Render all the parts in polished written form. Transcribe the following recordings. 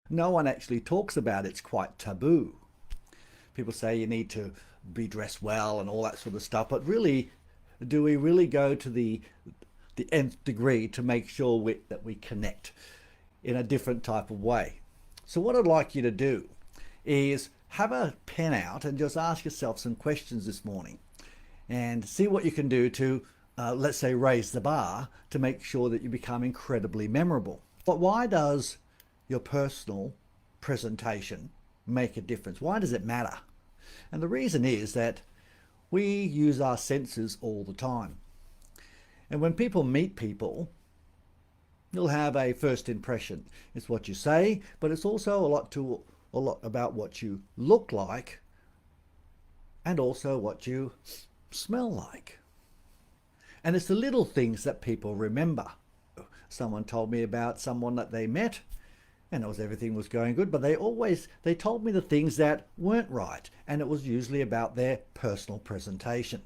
No one actually talks about it. It's quite taboo. People say you need to be dressed well and all that sort of stuff, but really, do we really go to the nth degree to make sure that we connect in a different type of way? So what I'd like you to do is have a pen out and just ask yourself some questions this morning and see what you can do to, let's say, raise the bar to make sure that you become incredibly memorable. But why does your personal presentation make a difference? Why does it matter? And the reason is that we use our senses all the time. And when people meet people, you'll have a first impression. It's what you say, but it's also a lot about what you look like and also what you smell like. And it's the little things that people remember. Someone told me about someone that they met and everything was going good, but they told me the things that weren't right, and it was usually about their personal presentation.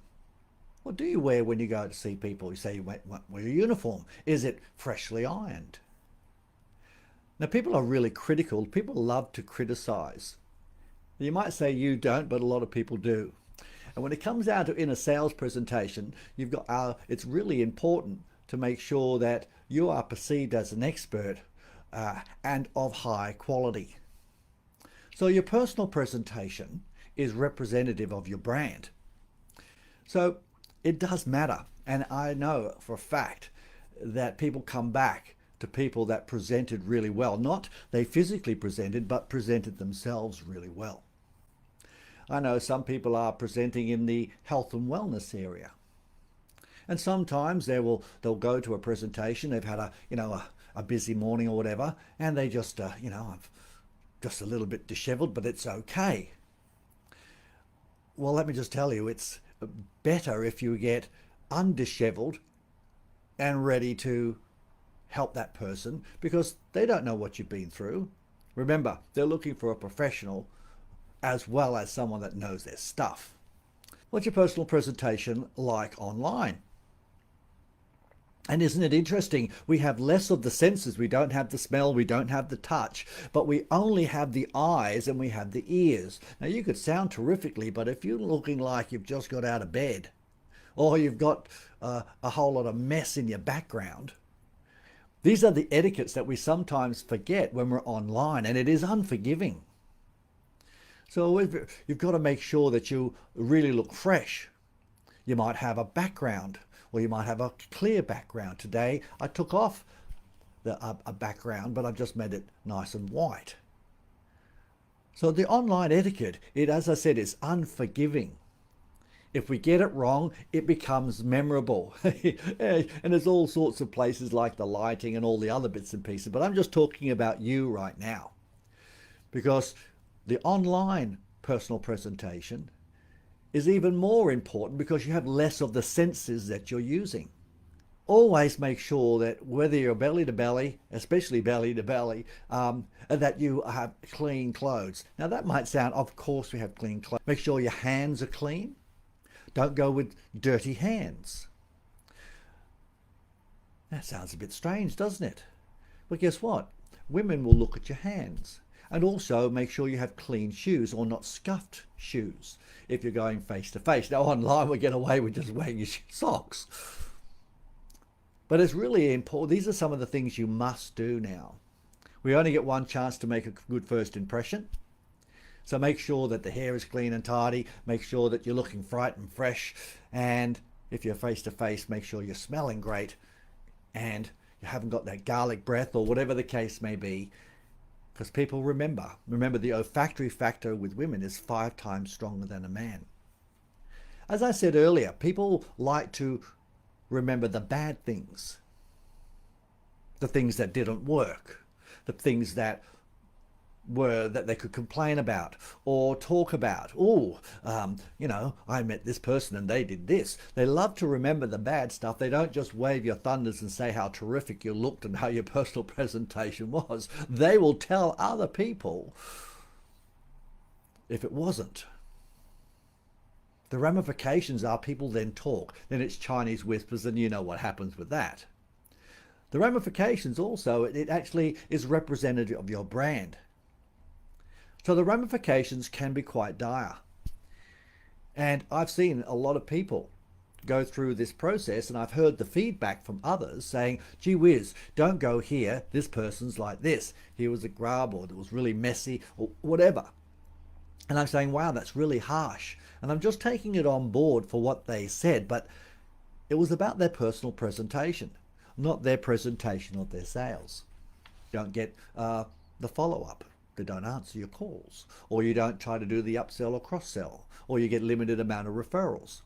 What do you wear when you go to see people? You say you wear your uniform. Is it freshly ironed? Now, people are really critical. People love to criticize. You might say you don't, but a lot of people do. And when it comes down to in a sales presentation, it's really important to make sure that you are perceived as an expert and of high quality. So your personal presentation is representative of your brand. So it does matter. And I know for a fact that people come back to people that presented really well. Not they physically presented, but presented themselves really well. I know some people are presenting in the health and wellness area. And sometimes they'll go to a presentation, they've had a busy morning or whatever, and they just just a little bit disheveled, but it's okay. Well, let me just tell you, it's better if you get undisheveled and ready to help that person because they don't know what you've been through. Remember, they're looking for a professional as well as someone that knows their stuff. What's your personal presentation like online? And isn't it interesting? We have less of the senses. We don't have the smell, we don't have the touch, but we only have the eyes and we have the ears. Now, you could sound terrifically, but if you're looking like you've just got out of bed or you've got a whole lot of mess in your background, these are the etiquettes that we sometimes forget when we're online, and it is unforgiving. So you've got to make sure that you really look fresh. You might have a background, or you might have a clear background. Today I took off a background, but I've just made it nice and white. So the online etiquette, as I said, is unforgiving. If we get it wrong, it becomes memorable. And there's all sorts of places like the lighting and all the other bits and pieces, but I'm just talking about you right now. Because the online personal presentation is even more important because you have less of the senses that you're using. Always make sure that whether you're belly to belly, especially belly to belly, that you have clean clothes. Now that might sound, of course we have clean clothes. Make sure your hands are clean. Don't go with dirty hands. That sounds a bit strange, doesn't it? But guess what? Women will look at your hands. And also make sure you have clean shoes or not scuffed shoes if you're going face to face. Now online we get away with just wearing your socks. But it's really important. These are some of the things you must do now. We only get one chance to make a good first impression. So make sure that the hair is clean and tidy. Make sure that you're looking bright and fresh. And if you're face to face, make sure you're smelling great and you haven't got that garlic breath or whatever the case may be. Because people remember the olfactory factor with women is 5 times stronger than a man. As I said earlier, people like to remember the bad things, the things that didn't work, the things that they could complain about or talk about. I met this person and they did this. They love to remember the bad stuff. They don't just wave your thunders and say how terrific you looked and how your personal presentation was. They will tell other people if it wasn't. The ramifications are people then talk. Then it's Chinese whispers, and you know what happens with that. The ramifications also, it actually is representative of your brand. So the ramifications can be quite dire. And I've seen a lot of people go through this process, and I've heard the feedback from others saying, gee whiz, don't go here, this person's like this, here was a grub, or it was really messy, or whatever. And I'm saying, wow, that's really harsh. And I'm just taking it on board for what they said, but it was about their personal presentation, not their presentation of their sales. You don't get the follow-up. They don't answer your calls, or you don't try to do the upsell or cross-sell, or you get limited amount of referrals.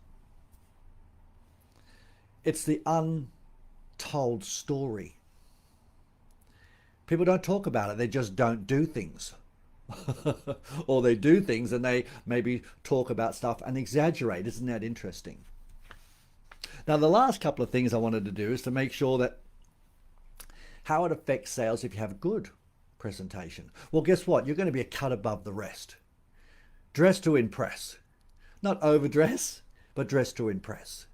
It's the untold story. People don't talk about it. They just don't do things. Or they do things and they maybe talk about stuff and exaggerate. Isn't that interesting? Now, the last couple of things I wanted to do is to make sure that how it affects sales if you have a good presentation. Well, guess what? You're going to be a cut above the rest. Dress to impress. Not overdress, but dress to impress.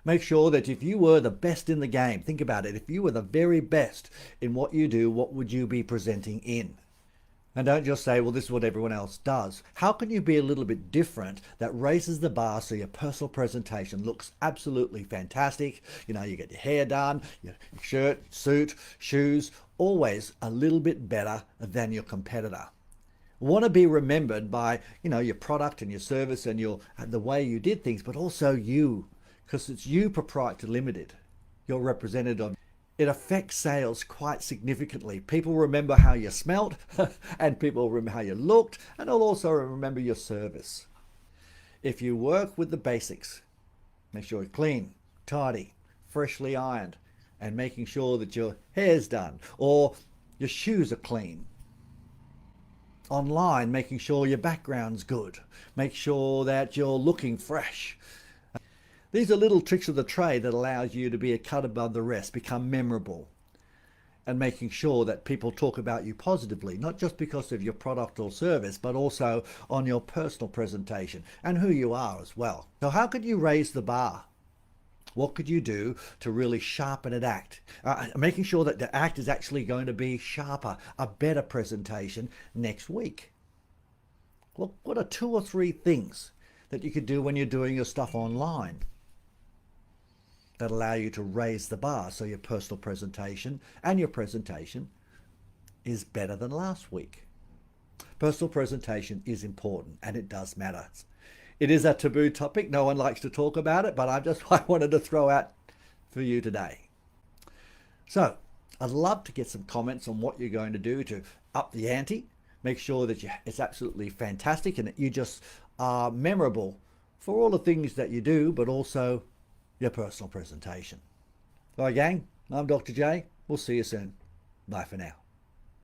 Make sure that if you were the best in the game, think about it, if you were the very best in what you do, what would you be presenting in? And don't just say, well, this is what everyone else does. How can you be a little bit different that raises the bar so your personal presentation looks absolutely fantastic? You know, you get your hair done, your shirt, suit, shoes, always a little bit better than your competitor. Want to be remembered by, you know, your product and your service and the way you did things, but also you, because it's you, Proprietary Limited, your representative. It affects sales quite significantly. People remember how you smelt and people remember how you looked, and they'll also remember your service. If you work with the basics, make sure you're clean, tidy, freshly ironed, and making sure that your hair's done or your shoes are clean. Online, making sure your background's good. Make sure that you're looking fresh. These are little tricks of the trade that allows you to be a cut above the rest, become memorable, and making sure that people talk about you positively, not just because of your product or service, but also on your personal presentation and who you are as well. So how could you raise the bar? What could you do to really sharpen an act? Making sure that the act is actually going to be sharper, a better presentation next week. Well, what are 2 or 3 things that you could do when you're doing your stuff online that allow you to raise the bar so your personal presentation and your presentation is better than last week? Personal presentation is important and it does matter. It is a taboo topic. No one likes to talk about it, but I wanted to throw out for you today. So I'd love to get some comments on what you're going to do to up the ante, make sure that it's absolutely fantastic and that you just are memorable for all the things that you do, but also your personal presentation. All right, gang, I'm Dr. J. We'll see you soon. Bye for now.